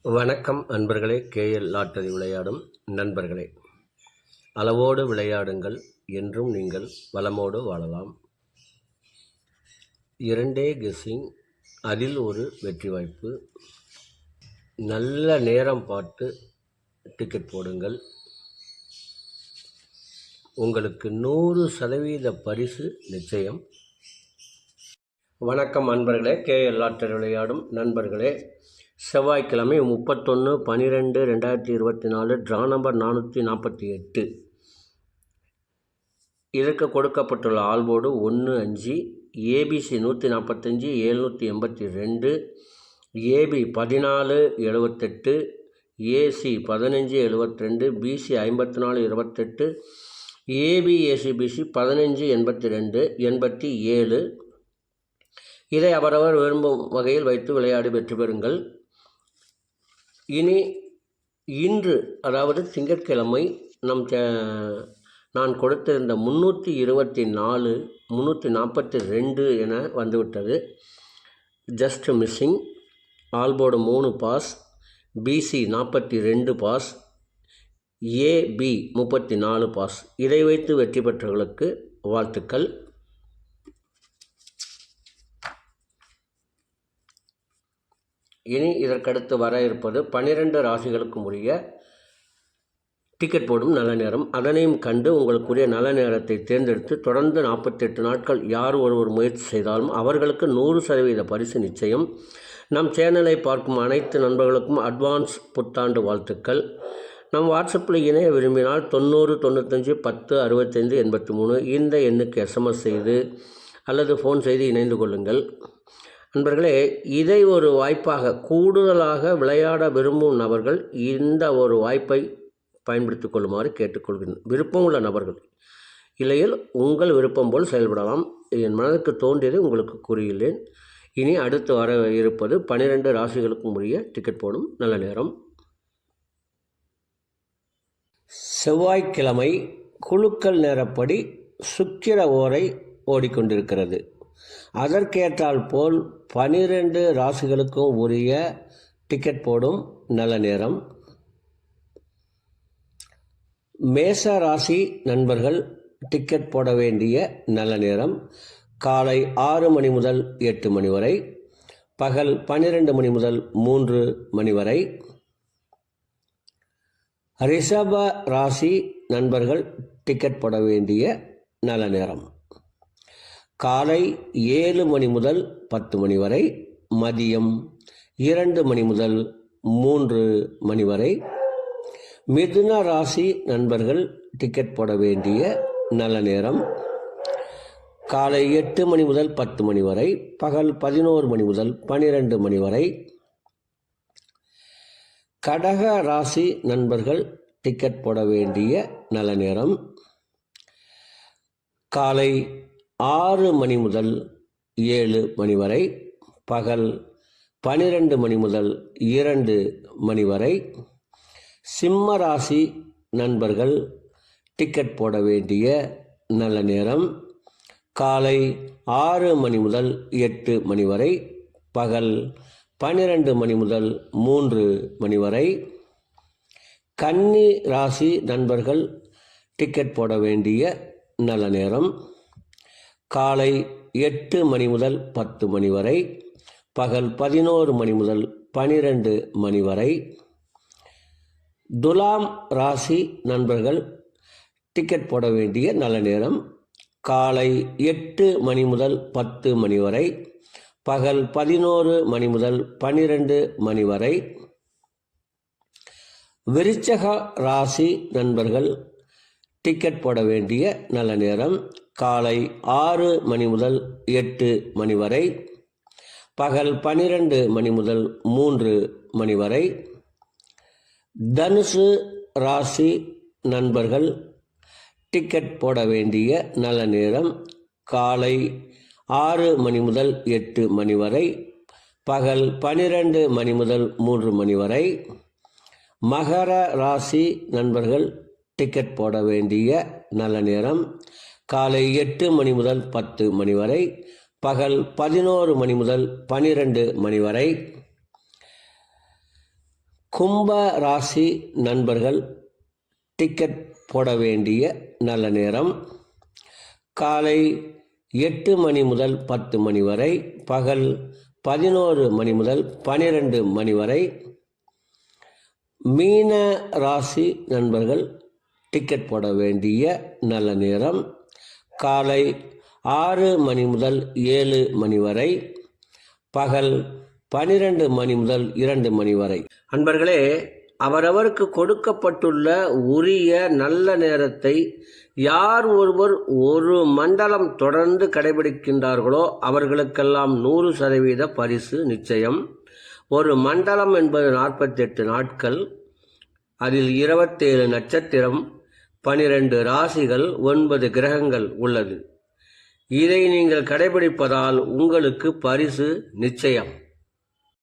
வணக்கம் அன்பர்களே. KL lottery விளையாடும் நண்பர்களே, அளவோடு விளையாடுங்கள், என்றும் நீங்கள் வளமோடு வாழலாம். 2 கெஸ்ஸிங், அதில் ஒரு வெற்றி வாய்ப்பு. நல்ல நேரம் பார்த்து டிக்கெட் போடுங்கள். உங்களுக்கு 100% பரிசு நிச்சயம். வணக்கம் அன்பர்களே. கேஎல் லாட்டரி விளையாடும் நண்பர்களே, செவ்வாய்க்கிழமை 31/12/2024 ட்ரா நம்பர் 448. இதற்கு கொடுக்கப்பட்டுள்ள ஆல்போர்டு 1, 5, ABC 145, 782, AB 14, 78, AC 15, 72, BC 54, 28, AB AC BC 15, 82, 87. இதை அவரவர் விரும்பும் வகையில் வைத்து விளையாடி வெற்றி பெறுங்கள். இன்று அதாவது திங்கட்கிழமை நான் கொடுத்திருந்த 324, 342 என வந்துவிட்டது. Just missing. ஆல்போர்டு 3 பாஸ், பிசி 42 பாஸ், ஏபி 34 பாஸ். இதை வைத்து வெற்றி பெற்றவர்களுக்கு வாழ்த்துக்கள். இனி இதற்கடுத்து வர இருப்பது 12 ராசிகளுக்கும் உரிய டிக்கெட் போடும் நல்ல நேரம். அதனையும் கண்டு உங்களுக்குரிய நல்ல நேரத்தை தேர்ந்தெடுத்து தொடர்ந்து 48 நாட்கள் யார் ஒருவர் முயற்சி செய்தாலும் அவர்களுக்கு 100% பரிசு நிச்சயம். நம் சேனலை பார்க்கும் அனைத்து நண்பர்களுக்கும் அட்வான்ஸ் புத்தாண்டு வாழ்த்துக்கள். நம் வாட்ஸ்அப்பில் இணைய விரும்பினால் 90 95 10 65 83 இந்த எண்ணுக்கு SMS செய்து அல்லது ஃபோன் செய்து இணைந்து கொள்ளுங்கள். நண்பர்களே, இதை ஒரு வாய்ப்பாக கூடுதலாக விளையாட விரும்பும் நபர்கள் இந்த ஒரு வாய்ப்பை பயன்படுத்திக் கொள்ளுமாறு கேட்டுக்கொள்கிறேன். விருப்பம் உள்ள நபர்கள் இல்லையில் உங்கள் விருப்பம் போல் செயல்படலாம். என் மனதுக்கு தோன்றியதை உங்களுக்கு கூறியுள்ளேன். இனி அடுத்து வர இருப்பது 12 ராசிகளுக்கும் உரிய டிக்கெட் போடும் நல்ல நேரம். செவ்வாய்க்கிழமை குலுக்கல் நேரப்படி சுக்கிர ஓரை ஓடிக்கொண்டிருக்கிறது. அதற்கேற்றால் போல் 12 ராசிகளுக்கும் உரிய டிக்கெட் போடும் நல்ல நேரம். மேச ராசி நண்பர்கள் டிக்கெட் போட வேண்டிய நல்ல நேரம் காலை 6 மணி முதல் 8 மணி வரை, பகல் 12 மணி முதல் 3 மணி வரை. ரிஷப ராசி நண்பர்கள் டிக்கெட் போட வேண்டிய நல்ல நேரம் காலை 7 மணி முதல் 10 மணி வரை, மதியம் 2 மணி முதல் 3 மணி வரை. மிதுன ராசி நண்பர்கள் டிக்கெட் போட வேண்டிய நல்ல நேரம் காலை 8 மணி முதல் 10 மணி வரை, பகல் 11 மணி முதல் 12 மணி வரை. கடக ராசி நண்பர்கள் டிக்கெட் போட வேண்டிய நல்ல நேரம் காலை 6 மணி முதல் 7 மணி வரை, பகல் 12 மணி முதல் 2 மணி வரை. சிம்ம ராசி நண்பர்கள் டிக்கெட் போட வேண்டிய நல்ல நேரம் காலை 6 மணி முதல் 8 மணி வரை, பகல் 12 மணி முதல் 3 மணி வரை. கன்னி ராசி நண்பர்கள் டிக்கெட் போட வேண்டிய நல்ல நேரம் காலை 8 மணி முதல் 10 மணி வரை, பகல் 11 மணி முதல் 12 மணி வரை. துலாம் ராசி நண்பர்கள் டிக்கெட் போட வேண்டிய நல்ல நேரம் காலை 8 மணி முதல் 10 மணி வரை, பகல் 11 மணி முதல் 12 மணி வரை. விருச்சக ராசி நண்பர்கள் டிக்கெட் போட வேண்டிய நல்ல நேரம் காலை 6 மணி முதல் 8 மணி வரை, பகல் 12 மணி முதல் 3 மணி வரை. தனுசு ராசி நண்பர்கள் டிக்கெட் போட வேண்டிய நல்ல நேரம் காலை 6 மணி முதல் 8 மணி வரை, பகல் 12 மணி முதல் 3 மணி வரை. மகர ராசி நண்பர்கள் டிக்கெட் போட வேண்டிய நல்ல நேரம் காலை 8 மணி முதல் 10 மணி வரை, பகல் 11 மணி முதல் 12 மணி வரை. கும்ப ராசி நண்பர்கள் டிக்கெட் போட வேண்டிய நல்ல நேரம் காலை 8 மணி முதல் 10 மணி வரை, பகல் 11 மணி முதல் 12 மணி வரை. மீன ராசி நண்பர்கள் டிக்கெட் போட வேண்டிய நல்ல நேரம் காலை 6 மணி முதல் 7 மணி வரை, பகல் 12 மணி முதல் 2 மணி வரை. அன்பர்களே, அவரவருக்கு கொடுக்கப்பட்டுள்ள உரிய நல்ல நேரத்தை யார் ஒருவர் ஒரு மண்டலம் தொடர்ந்து கடைபிடிக்கின்றார்களோ அவர்களுக்கெல்லாம் 100% பரிசு நிச்சயம். ஒரு மண்டலம் என்பது 48 நாட்கள், அதில் 27 நட்சத்திரம், 12 ராசிகள், 9 கிரகங்கள் உள்ளது. இதை நீங்கள் கடைபிடிப்பதால் உங்களுக்கு பரிசு நிச்சயம்.